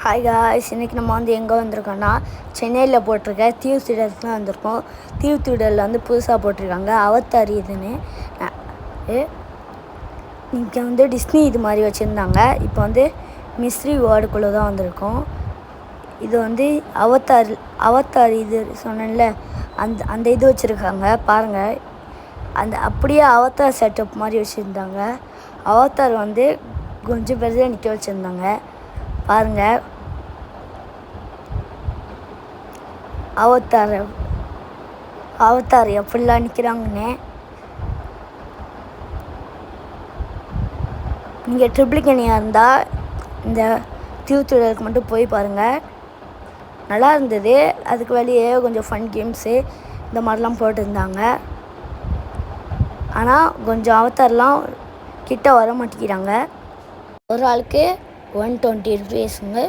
Hi guys, இன்றைக்கி நம்ம வந்து எங்கே வந்திருக்கோன்னா சென்னையில் போட்டிருக்க தீவு திடலுக்கு தான் வந்திருக்கோம். தீவு திடலில் வந்து புதுசாக போட்டிருக்காங்க அவதார் இதுன்னு. இங்கே வந்து டிஸ்னி இது மாதிரி வச்சுருந்தாங்க. இப்போ வந்து மிஸ்ட்ரி வேர்டுக்குள்ளே தான் வந்திருக்கோம். இது வந்து அவதார் இது சொன்னேன்ல, அந்த இது வச்சுருக்காங்க பாருங்கள். அப்படியே அவதார் செட்டப் மாதிரி வச்சுருந்தாங்க. அவதார் வந்து கொஞ்சம் பெருசாக நிற்க வச்சுருந்தாங்க பாருங்கள். அவதார் எப்படிலாம் நிற்கிறாங்கன்னு. நீங்கள் ட்ரிப்ளிகனியாக இருந்தால் இந்த தீவு திடலுக்கு மட்டும் போய் பாருங்கள், நல்லா இருந்தது. அதுக்கு வெளியே கொஞ்சம் ஃபன் கேம்ஸு இந்த மாதிரிலாம் போட்டிருந்தாங்க. ஆனால் கொஞ்சம் அவதார்லாம் கிட்ட வர மாட்டேங்கிறாங்க. ஒரு ஆளுக்கு 120 ரூபீஸுங்க.